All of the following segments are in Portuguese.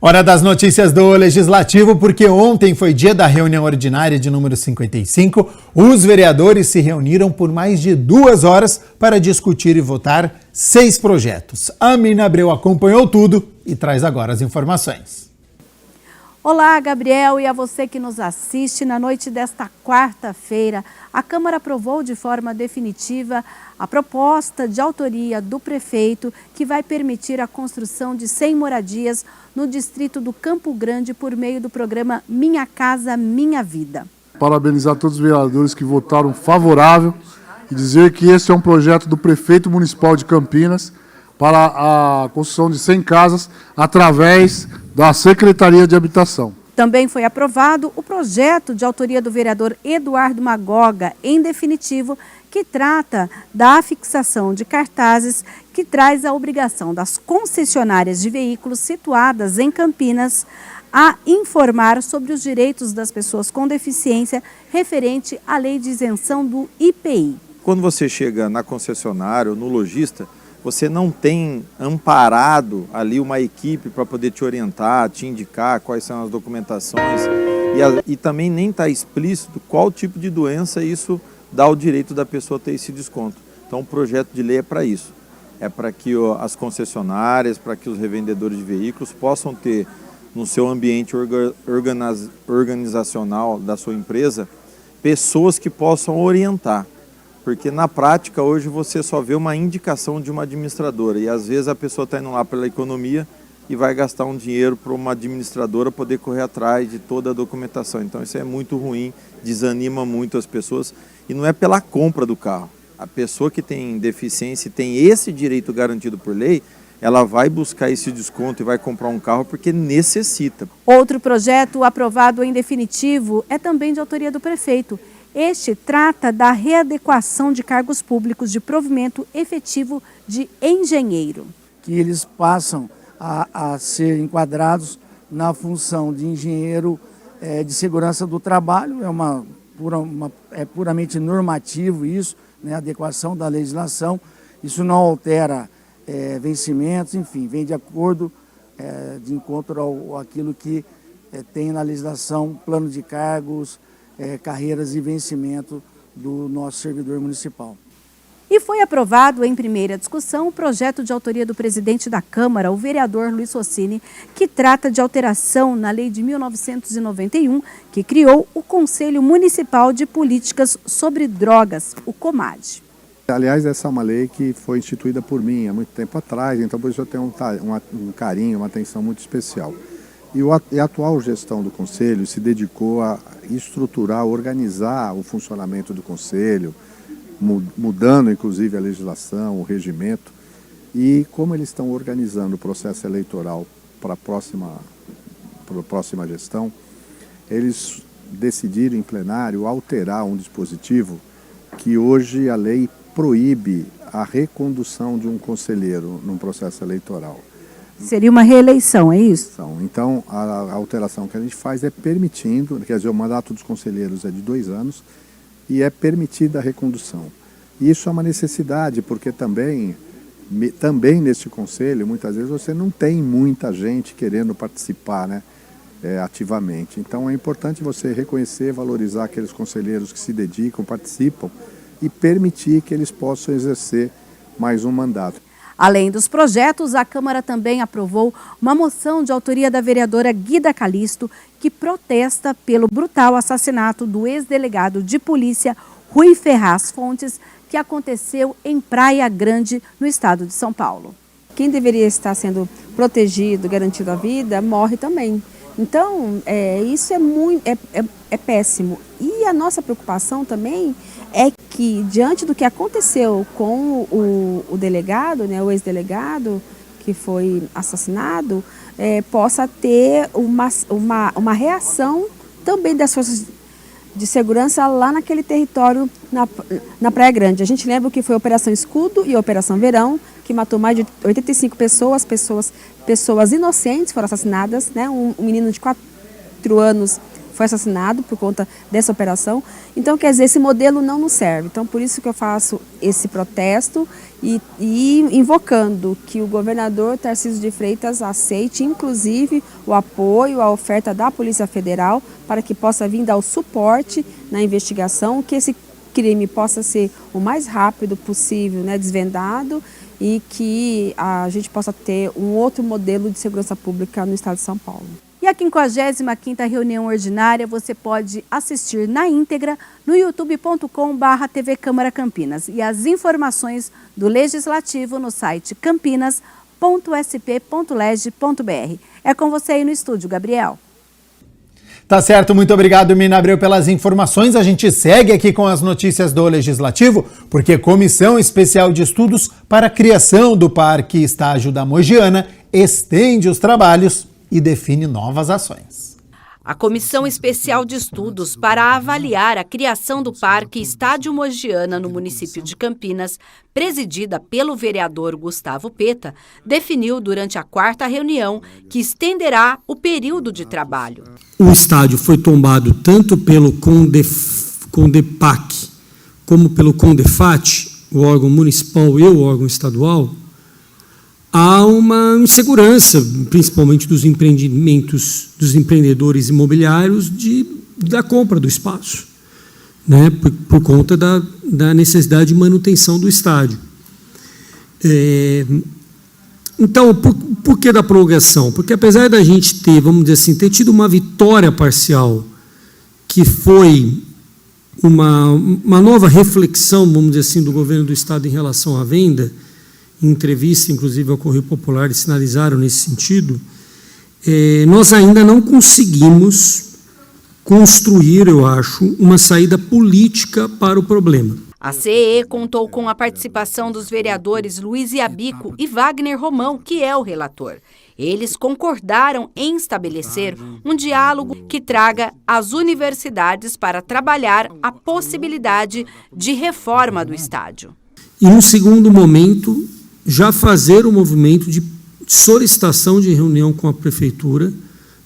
Hora das notícias do Legislativo, porque ontem foi dia da reunião ordinária de número 55. Os vereadores se reuniram por mais de 2 horas para discutir e votar 6 projetos. A Mirna Abreu acompanhou tudo e traz agora as informações. Olá, Gabriel, e a você que nos assiste. Na noite desta quarta-feira, a Câmara aprovou de forma definitiva a proposta de autoria do prefeito que vai permitir a construção de 100 moradias no distrito do Campo Grande por meio do programa Minha Casa Minha Vida. Parabenizar todos os vereadores que votaram favorável e dizer que esse é um projeto do prefeito municipal de Campinas para a construção de 100 casas através da Secretaria de Habitação. Também foi aprovado o projeto de autoria do vereador Eduardo Magoga, em definitivo, que trata da afixação de cartazes que traz a obrigação das concessionárias de veículos situadas em Campinas a informar sobre os direitos das pessoas com deficiência referente à lei de isenção do IPI. Quando você chega na concessionária ou no lojista, você não tem amparado ali uma equipe para poder te orientar, te indicar quais são as documentações e também nem está explícito qual tipo de doença isso dá o direito da pessoa ter esse desconto. Então o projeto de lei é para isso, é para que as concessionárias, para que os revendedores de veículos possam ter no seu ambiente organizacional da sua empresa pessoas que possam orientar. Porque na prática hoje você só vê uma indicação de uma administradora e às vezes a pessoa está indo lá pela economia e vai gastar um dinheiro para uma administradora poder correr atrás de toda a documentação. Então isso é muito ruim, desanima muito as pessoas e não é pela compra do carro. A pessoa que tem deficiência e tem esse direito garantido por lei, ela vai buscar esse desconto e vai comprar um carro porque necessita. Outro projeto aprovado em definitivo é também de autoria do prefeito. Este trata da readequação de cargos públicos de provimento efetivo de engenheiro. Que eles passam a ser enquadrados na função de engenheiro de segurança do trabalho, é puramente normativo isso, né, adequação da legislação, isso não altera vencimentos, enfim, vem de acordo, de encontro àquilo que tem na legislação, plano de cargos, carreiras e vencimento do nosso servidor municipal. E foi aprovado em primeira discussão o projeto de autoria do presidente da Câmara, o vereador Luiz Rossini, que trata de alteração na lei de 1991, que criou o Conselho Municipal de Políticas sobre Drogas, o COMAD. Aliás, essa é uma lei que foi instituída por mim há muito tempo atrás, então por isso eu tenho um carinho, uma atenção muito especial. E a atual gestão do Conselho se dedicou a estruturar, organizar o funcionamento do Conselho, mudando inclusive a legislação, o regimento. E como eles estão organizando o processo eleitoral para a próxima gestão, eles decidiram em plenário alterar um dispositivo que hoje a lei proíbe a recondução de um conselheiro num processo eleitoral. Seria uma reeleição, é isso? Então, a alteração que a gente faz é permitindo, quer dizer, o mandato dos conselheiros é de 2 anos e é permitida a recondução. E isso é uma necessidade, porque também neste conselho, muitas vezes você não tem muita gente querendo participar, né, ativamente. Então é importante você reconhecer, valorizar aqueles conselheiros que se dedicam, participam e permitir que eles possam exercer mais um mandato. Além dos projetos, a Câmara também aprovou uma moção de autoria da vereadora Guida Calisto, que protesta pelo brutal assassinato do ex-delegado de polícia Rui Ferraz Fontes, que aconteceu em Praia Grande, no estado de São Paulo. Quem deveria estar sendo protegido, garantido a vida, morre também. Então, isso é péssimo. E a nossa preocupação também é que, diante do que aconteceu com o delegado, né, o ex-delegado que foi assassinado, possa ter uma reação também das forças de segurança lá naquele território, na Praia Grande. A gente lembra que foi a Operação Escudo e a Operação Verão, que matou mais de 85 pessoas inocentes foram assassinadas, né? Um menino de 4 anos foi assassinado por conta dessa operação. Então, quer dizer, esse modelo não nos serve. Então, por isso que eu faço esse protesto e invocando que o governador Tarcísio de Freitas aceite, inclusive, o apoio, a oferta da Polícia Federal para que possa vir dar o suporte na investigação, que esse crime possa ser o mais rápido possível, né, desvendado, e que a gente possa ter um outro modelo de segurança pública no estado de São Paulo. E a 55ª reunião ordinária você pode assistir na íntegra no youtube.com/TV Câmara Campinas e as informações do Legislativo no site campinas.sp.leg.br. É com você aí no estúdio, Gabriel. Tá certo, muito obrigado, Mina Abreu, pelas informações. A gente segue aqui com as notícias do Legislativo, porque Comissão Especial de Estudos para a Criação do Parque Estágio da Mogiana estende os trabalhos e define novas ações. A Comissão Especial de Estudos para avaliar a criação do Parque Estádio Mogiana no município de Campinas, presidida pelo vereador Gustavo Peta, definiu durante a 4ª reunião que estenderá o período de trabalho. O estádio foi tombado tanto pelo CONDEPAC como pelo CONDEFAT, o órgão municipal e o órgão estadual. Há uma insegurança, principalmente dos empreendedores imobiliários, da compra do espaço, né, por conta da necessidade de manutenção do estádio. Então, por que da prorrogação? Porque apesar da gente ter, vamos dizer assim, ter tido uma vitória parcial, que foi uma nova reflexão, vamos dizer assim, do governo do estado em relação à venda, em entrevista, inclusive, ao Correio Popular, eles sinalizaram nesse sentido, nós ainda não conseguimos construir, eu acho, uma saída política para o problema. A CEE contou com a participação dos vereadores Luiz Iabico e Wagner Romão, que é o relator. Eles concordaram em estabelecer um diálogo que traga as universidades para trabalhar a possibilidade de reforma do estádio. E, num segundo momento, já fazer o movimento de solicitação de reunião com a Prefeitura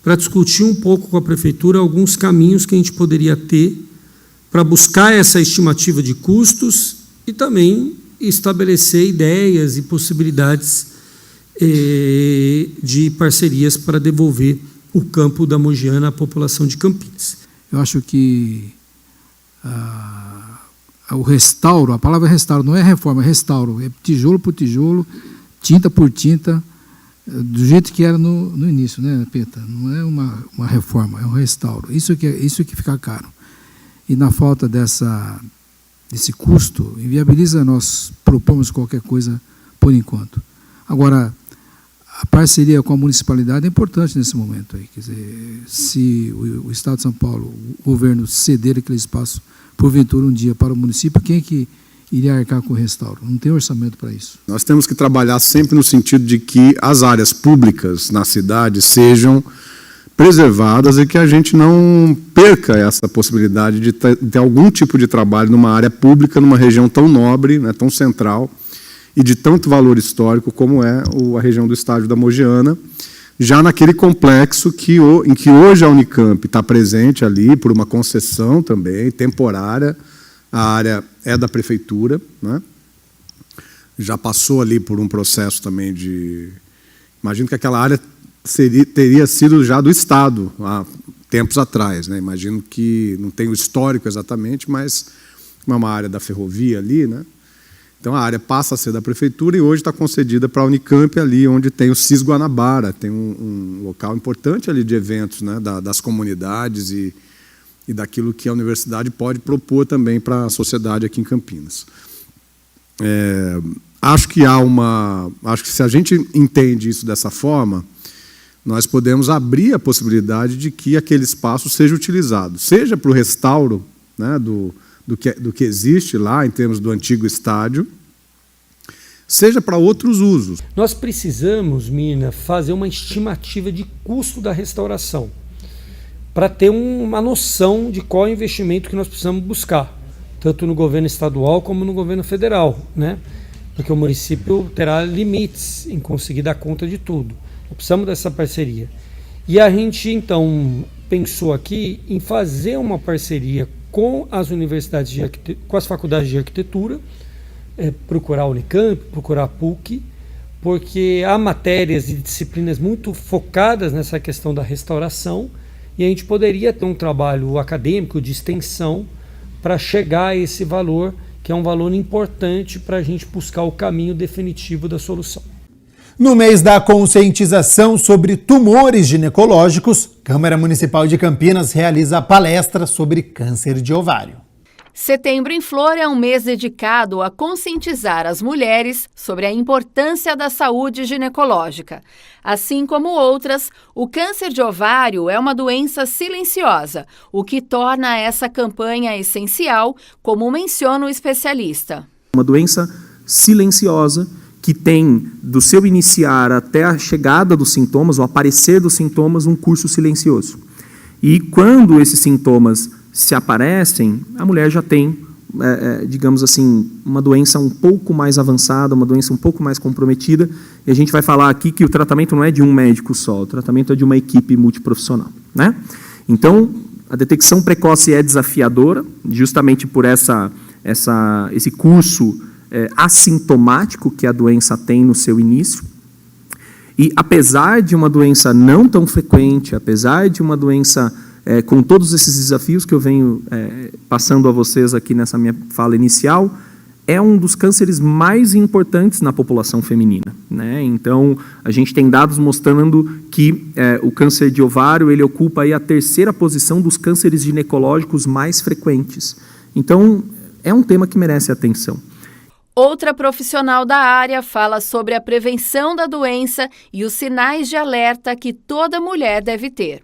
para discutir um pouco com a Prefeitura alguns caminhos que a gente poderia ter para buscar essa estimativa de custos e também estabelecer ideias e possibilidades de parcerias para devolver o campo da Mogiana à população de Campinas. Eu acho que o restauro, a palavra restauro não é reforma, é restauro, é tijolo por tijolo, tinta por tinta, do jeito que era no início, né, Peta? Não é uma reforma, é um restauro. Isso que fica caro. E na falta desse custo, inviabiliza nós propomos qualquer coisa por enquanto. Agora, a parceria com a municipalidade é importante nesse momento aí. Quer dizer, se o Estado de São Paulo, o governo ceder aquele espaço, porventura um dia para o município, quem é que iria arcar com o restauro? Não tem orçamento para isso. Nós temos que trabalhar sempre no sentido de que as áreas públicas na cidade sejam preservadas e que a gente não perca essa possibilidade de ter algum tipo de trabalho numa área pública, numa região tão nobre, né, tão central e de tanto valor histórico como é a região do Estádio da Mogiana, já naquele complexo em que hoje a Unicamp está presente ali por uma concessão também, temporária. A área é da Prefeitura, né? Já passou ali por um processo também de... Imagino que aquela área teria sido já do Estado há tempos atrás, né? Imagino que não tem o histórico exatamente, mas é uma área da ferrovia ali, né? Então a área passa a ser da Prefeitura e hoje está concedida para a Unicamp ali, onde tem o CIS Guanabara, tem um local importante ali de eventos, né? Das comunidades e daquilo que a universidade pode propor também para a sociedade aqui em Campinas. Acho que se a gente entende isso dessa forma, nós podemos abrir a possibilidade de que aquele espaço seja utilizado, seja para o restauro, né, do que existe lá, em termos do antigo estádio, seja para outros usos. Nós precisamos, Mina, fazer uma estimativa de custo da restauração, para ter uma noção de qual é o investimento que nós precisamos buscar, tanto no governo estadual como no governo federal, né? Porque o município terá limites em conseguir dar conta de tudo. Precisamos dessa parceria. E a gente, então, pensou aqui em fazer uma parceria com as universidades, com as faculdades de arquitetura, procurar a Unicamp, procurar a PUC, porque há matérias e disciplinas muito focadas nessa questão da restauração, e a gente poderia ter um trabalho acadêmico de extensão para chegar a esse valor, que é um valor importante para a gente buscar o caminho definitivo da solução. No mês da conscientização sobre tumores ginecológicos, Câmara Municipal de Campinas realiza palestra sobre câncer de ovário. Setembro em Flor é um mês dedicado a conscientizar as mulheres sobre a importância da saúde ginecológica. Assim como outras, o câncer de ovário é uma doença silenciosa, o que torna essa campanha essencial, como menciona o especialista. Uma doença silenciosa que tem, do seu iniciar até a chegada dos sintomas, o aparecer dos sintomas, um curso silencioso. E quando esses sintomas se aparecem, a mulher já tem, digamos assim, uma doença um pouco mais avançada, uma doença um pouco mais comprometida, e a gente vai falar aqui que o tratamento não é de um médico só, o tratamento é de uma equipe multiprofissional, né? Então, a detecção precoce é desafiadora, justamente por esse curso assintomático que a doença tem no seu início, e apesar de uma doença não tão frequente, apesar de uma doença com todos esses desafios que eu venho passando a vocês aqui nessa minha fala inicial, é um dos cânceres mais importantes na população feminina, né? Então, a gente tem dados mostrando que o câncer de ovário ele ocupa aí a 3ª posição dos cânceres ginecológicos mais frequentes. Então, é um tema que merece atenção. Outra profissional da área fala sobre a prevenção da doença e os sinais de alerta que toda mulher deve ter.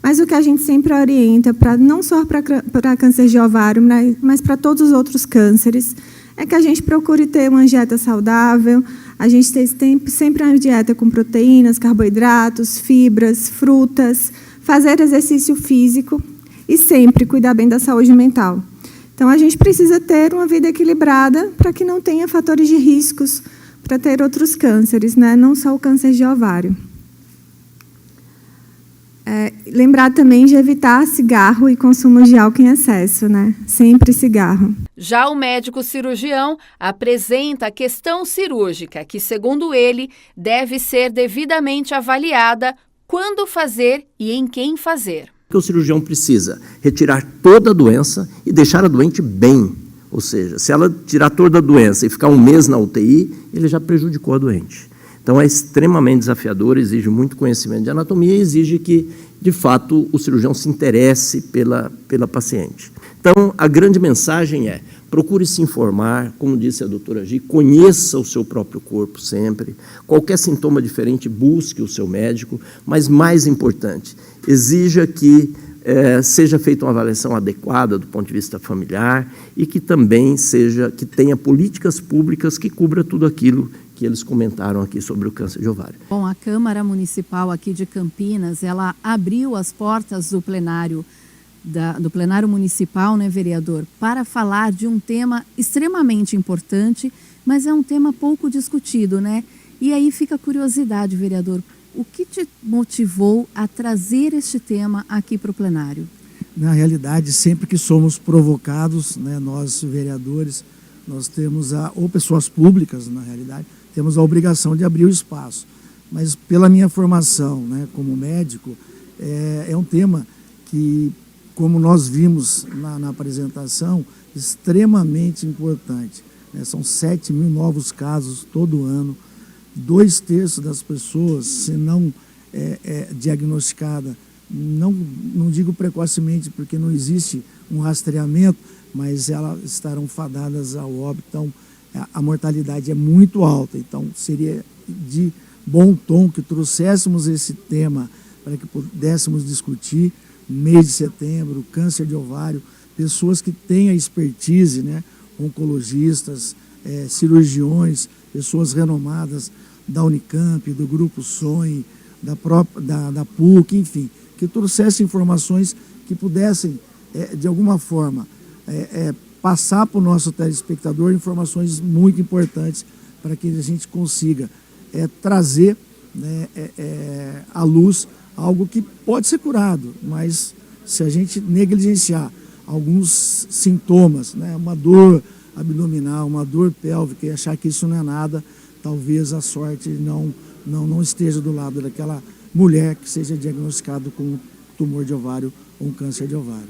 Mas o que a gente sempre orienta, não só para câncer de ovário, mas para todos os outros cânceres, é que a gente procure ter uma dieta saudável, a gente tem sempre uma dieta com proteínas, carboidratos, fibras, frutas, fazer exercício físico e sempre cuidar bem da saúde mental. Então, a gente precisa ter uma vida equilibrada para que não tenha fatores de riscos para ter outros cânceres, né? Não só o câncer de ovário. Lembrar também de evitar cigarro e consumo de álcool em excesso, né? Sempre cigarro. Já o médico cirurgião apresenta a questão cirúrgica, que, segundo ele, deve ser devidamente avaliada quando fazer e em quem fazer. O cirurgião precisa retirar toda a doença e deixar a doente bem. Ou seja, se ela tirar toda a doença e ficar um mês na UTI, ele já prejudicou a doente. Então, é extremamente desafiador, exige muito conhecimento de anatomia e exige que, de fato, o cirurgião se interesse pela paciente. Então, a grande mensagem é, procure se informar, como disse a doutora Gi, conheça o seu próprio corpo sempre. Qualquer sintoma diferente, busque o seu médico, mas, mais importante, exija que seja feita uma avaliação adequada do ponto de vista familiar e que também que tenha políticas públicas que cubra tudo aquilo que eles comentaram aqui sobre o câncer de ovário. Bom, a Câmara Municipal aqui de Campinas, ela abriu as portas do plenário municipal, né, vereador, para falar de um tema extremamente importante, mas é um tema pouco discutido, né? E aí fica a curiosidade, vereador, o que te motivou a trazer este tema aqui para o plenário? Na realidade, sempre que somos provocados, né, nós vereadores, nós temos, ou pessoas públicas, na realidade, temos a obrigação de abrir o espaço. Mas pela minha formação, né, como médico, é um tema que, como nós vimos na apresentação, extremamente importante, né? São 7 mil novos casos todo ano, 2/3 das pessoas, se não diagnosticada, não digo precocemente, porque não existe um rastreamento, mas elas estarão fadadas ao óbito. Então, a mortalidade é muito alta. Então, seria de bom tom que trouxéssemos esse tema para que pudéssemos discutir no mês de setembro, câncer de ovário, pessoas que têm a expertise, né, oncologistas, cirurgiões, pessoas renomadas da Unicamp, do Grupo SONE, da PUC, enfim, que trouxessem informações que pudessem, de alguma forma, passar para o nosso telespectador informações muito importantes para que a gente consiga trazer, né, à luz algo que pode ser curado, mas se a gente negligenciar alguns sintomas, né, uma dor abdominal, uma dor pélvica, e achar que isso não é nada, talvez a sorte não esteja do lado daquela mulher que seja diagnosticada com tumor de ovário ou um câncer de ovário.